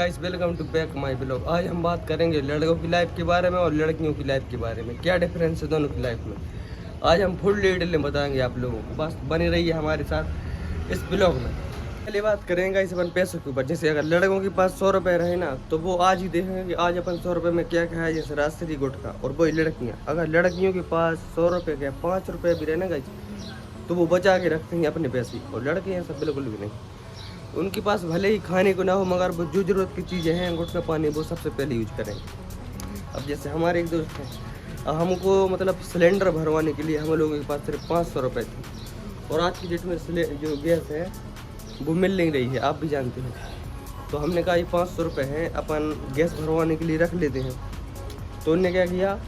Guys welcome to back my blog. आज हम बात करेंगे लड़कों की लाइफ के बारे में और लड़कियों की लाइफ के बारे में। क्या डिफरेंस है दोनों की लाइफ में, आज हम फुल डिटेल में बताएंगे आप लोगों को। बस बने रहिए हमारे साथ इस ब्लॉग में। पहले बात करेंगे इस अपन पैसों के ऊपर। जैसे अगर लड़कों के पास 100 रुपये रहे ना, तो वो आज ही देखेंगे कि आज अपन 100 रुपये में क्या खाया, जैसे राजश्री गुटखा। और वही लड़कियाँ, अगर लड़कियों के पास 100 रुपये के 5 रुपये भी रहे ना गाइस, तो वो बचा के रखते हैं अपने पैसे। और लड़के हैं सब बिल्कुल भी नहीं, उनके पास भले ही खाने को ना हो, मगर वो जो ज़रूरत की चीज़ें हैं, गुटखा पानी, वो सबसे पहले यूज करेंगे। अब जैसे हमारे एक दोस्त हैं, हमको मतलब सिलेंडर भरवाने के लिए हम लोगों के पास सिर्फ 500 रुपये थे। और आज की डेट में जो गैस है वो मिल नहीं रही है, आप भी जानते हैं। तो हमने कहा ये 500 रुपये हैं, अपन गैस भरवाने के लिए रख लेते हैं। तो उनने क्या किया,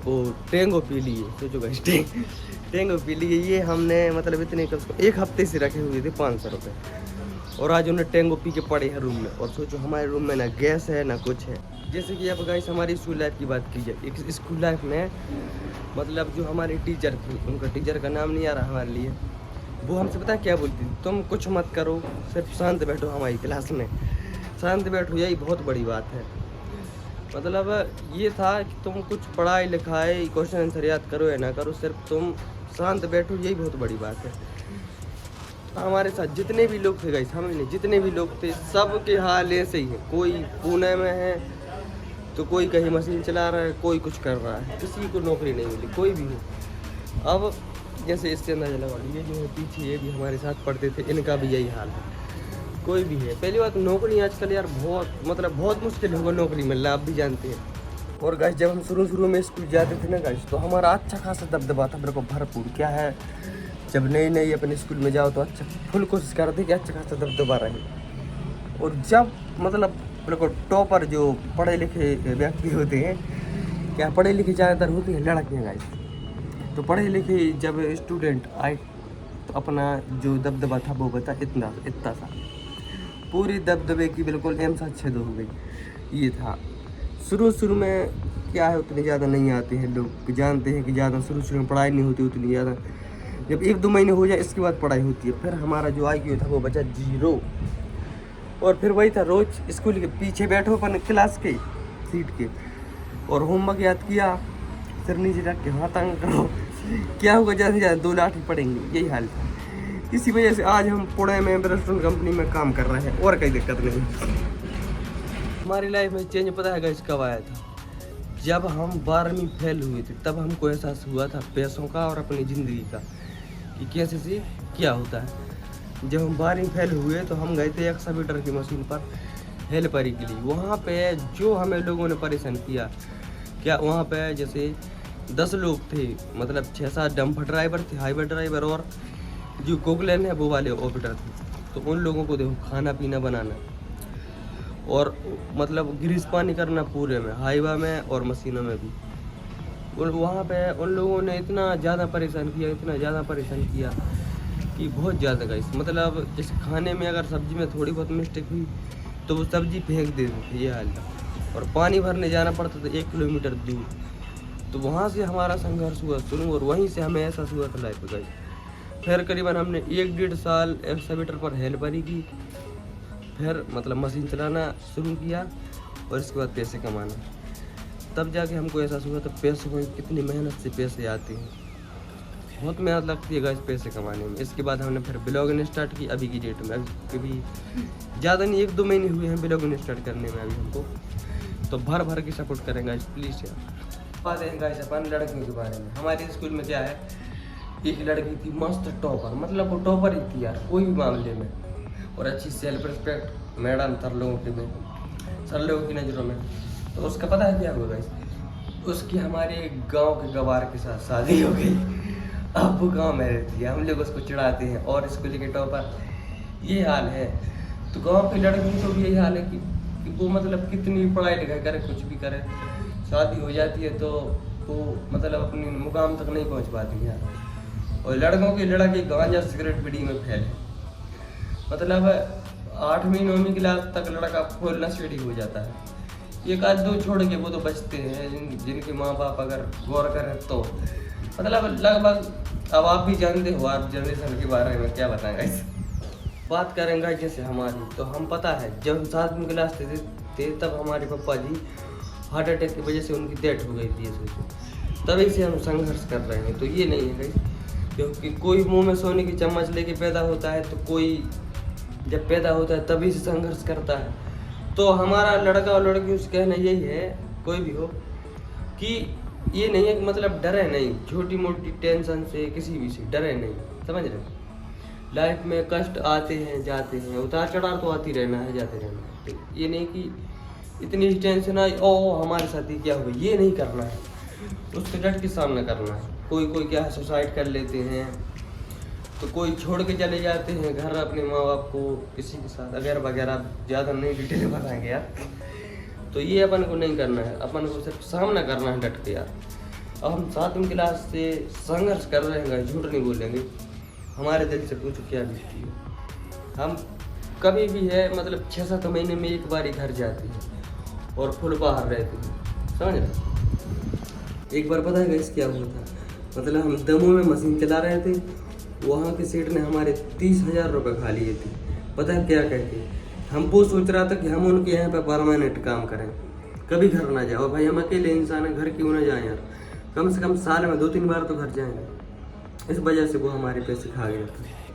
वो टेंगो पी लिए। सोचो गाइस, टेंगो पी लिए। ये हमने मतलब इतने एक हफ्ते से रखे हुए थे 500 रुपये, और आज उन्हें टेंगो पी के पड़े हैं रूम में। और सोचो हमारे रूम में ना गैस है ना कुछ है। जैसे कि अब गाइस हमारी स्कूल लाइफ की बात की जाए, एक स्कूल लाइफ में मतलब जो हमारी टीचर थी, उनका टीचर का नाम नहीं आ रहा हमारे लिए, वो हमसे पता क्या बोलती थी, तुम कुछ मत करो, सिर्फ शांत बैठो हमारी क्लास में, शांत बैठो, यही बहुत बड़ी बात है। मतलब ये था कि तुम कुछ पढ़ाई लिखाई क्वेश्चन आंसर याद करो या ना करो, सिर्फ तुम शांत बैठो, यही बहुत बड़ी बात है। हमारे साथ जितने भी लोग थे गाइस, हमने जितने भी लोग थे, सब के हाल ऐसे ही है। कोई पुणे में है तो कोई कहीं मशीन चला रहा है, कोई कुछ कर रहा है, किसी को नौकरी नहीं मिली, कोई भी हो। अब जैसे इससे अंदाजा लगा लो, ये जो है पीछे ये भी हमारे साथ पढ़ते थे, इनका भी यही हाल है। कोई भी है, पहली बात नौकरी आजकल यार बहुत मुश्किल होगा नौकरी मिलना, आप भी जानते हैं। और गाइस जब हम शुरू में स्कूल जाते थे ना गाइस, तो हमारा अच्छा खासा दबदबा था मेरे को भरपूर। क्या है, जब नई अपने स्कूल में जाओ तो अच्छा फुल कोशिश करते कि अच्छा खासा दबदबा रहे। और जब मतलब बिल्कुल टॉपर जो पढ़े लिखे व्यक्ति होते हैं, क्या पढ़े लिखे ज़्यादातर होती हैं लड़कियाँ गाइस, तो पढ़े लिखे जब स्टूडेंट आए तो अपना जो दबदबा था वो बता इतना सा, पूरी दबदबे की बिल्कुल एम सा छेद हो गई। ये था शुरू में। क्या है, उतने ज़्यादा नहीं आते हैं लोग, जानते हैं कि ज़्यादा शुरू में पढ़ाई नहीं होती उतनी ज़्यादा। जब 1-2 महीने हो जाए इसके बाद पढ़ाई होती है। फिर हमारा जो IQ था वो बचा 0। और फिर वही था, रोज़ स्कूल के पीछे बैठो अपन क्लास के सीट के, और होमवर्क याद किया, सिर नीचे रख के हाथ तंग करो, क्या होगा, ज़्यादा से ज़्यादा 2 लाठी पड़ेंगे, यही हाल था। इसी वजह से आज हम पुणे में रेस्टोरेंट कंपनी में काम कर रहे हैं, और कोई दिक्कत नहीं। हमारी लाइफ में चेंज पता है गाइस कब आया था, जब हम 12वीं फेल हुए थे, तब हमको एहसास हुआ था पैसों का और अपनी ज़िंदगी का कि कैसे से क्या होता है। जब हम 12वीं फेल हुए तो हम गए थे एक्सकवेटर की मशीन पर हेल्परी के लिए। वहाँ पे जो हमें लोगों ने परेशान किया, क्या वहाँ पे जैसे 10 लोग थे, मतलब 6-7 डंपर ड्राइवर थे, हाईवे ड्राइवर, और जो कोकलैन है वो वाले ऑपरेटर थे। तो उन लोगों को देखो खाना पीना बनाना, और मतलब ग्रीस पानी करना पूरे में, हाईवा में और मशीनों में भी। वहाँ पे उन लोगों ने इतना ज़्यादा परेशान किया कि बहुत ज़्यादा गाइस। मतलब जैसे खाने में अगर सब्जी में थोड़ी बहुत मिस्टेक हुई तो वो सब्जी फेंक देते थे, ये हाल था। और पानी भरने जाना पड़ता था 1 किलोमीटर दूर। तो वहाँ से हमारा संघर्ष हुआ शुरू, और वहीं से हमें एहसास हुआ था लाइफ गाइस। फिर करीबन हमने 1-1.5 साल एक्सकवेटर पर हेल्परी की, फिर मतलब मशीन चलाना शुरू किया, और इसके बाद पैसे कमाना। तब जाके हमको एहसास हुआ तो पैसे को कितनी मेहनत से पैसे आते हैं, बहुत मेहनत लगती है गाइस पैसे कमाने में। इसके बाद हमने फिर ब्लॉगिंग स्टार्ट की। अभी की डेट में कभी ज़्यादा नहीं, 1-2 महीने हुए हैं ब्लॉगिंग स्टार्ट करने में अभी हमको, तो भर के सपोर्ट करें गाइस प्लीज़ यार। बात है गाइस अपन लड़कियों के बारे में। हमारे स्कूल में क्या है, एक लड़की थी मस्त टॉपर, मतलब वो टॉपर ही थी यार कोई भी मामले में, और अच्छी सेल्फ रिस्पेक्ट मैडम सर लोगों की नज़रों में। तो उसका पता है क्या हुआ गाइस, उसकी हमारे गांव के गवार के साथ शादी हो गई। अब वो गांव में रहती है, हम लोग उसको चिढ़ाते हैं, और स्कूल के टॉपर, ये हाल है। तो गांव की लड़कियों को भी यही हाल है कि वो मतलब कितनी पढ़ाई लिखाई करे, कुछ भी करे, शादी हो जाती है तो वो मतलब अपनी मुकाम तक नहीं पहुँच पाती है। और लड़कों के लड़के गांजा सिगरेट बीड़ी में फैले, मतलब 8वीं-9वीं क्लास तक लड़का फुल नशेड़ी हो जाता है। एक आध 2 छोड़ के वो तो बचते हैं, जिनके माँ बाप अगर गौर करें तो। मतलब लगभग अब आप भी जानते हो, आप जनरेशन के बारे में क्या बताएं गाइस। बात करेंगे जैसे हमारी, तो हम पता है जब हम 7वीं क्लास थे तब हमारे पापा जी हार्ट अटैक की वजह से उनकी डेथ हो गई थी। सोचो तभी से हम संघर्ष कर रहे हैं। तो ये नहीं है भाई, क्योंकि कोई मुंह में सोने की चम्मच लेके पैदा होता है, तो कोई जब पैदा होता है तभी से संघर्ष करता है। तो हमारा लड़का और लड़की उसका कहना यही है, कोई भी हो, कि ये नहीं है कि मतलब डरे नहीं, छोटी मोटी टेंशन से किसी भी से डरे नहीं, समझ रहे। लाइफ में कष्ट आते हैं जाते हैं, उतार चढ़ाव तो आती रहना है जाते रहना है। तो ये नहीं कि इतनी टेंशन आई ओ हमारे साथ ही क्या हुआ, ये नहीं करना है, उससे डट के सामना करना है। कोई क्या है सुसाइड कर लेते हैं, तो कोई छोड़ के चले जाते हैं घर अपने माँ बाप को किसी के साथ अगर वगैरह, ज़्यादा नहीं डिटेल बताएंगे यार। तो ये अपन को नहीं करना है, अपन को सिर्फ सामना करना है डट के यार। अब हम 7वीं क्लास से संघर्ष कर रहे हैं, झूठ नहीं बोलेंगे। हमारे दिल से पूछो क्या बीतती है। हम कभी भी है मतलब 6-7 महीने में एक बार ही घर जाते हैं और फुल बाहर रहते हैं, समझ रहे। एक बार पता है गैस क्या हुआ था, मतलब हम दमोह में मशीन चला रहे थे, वहाँ के सेठ ने हमारे 30,000 रुपये खा लिए थे। पता है क्या कहते, हम वो सोच रहा था कि हम उनके यहाँ पे परमानेंट काम करें, कभी घर ना जाओ। भाई हम अकेले इंसान हैं, घर क्यों ना जाएं यार, कम से कम साल में 2-3 बार तो घर जाएंगे। इस वजह से वो हमारे पैसे खा गया था।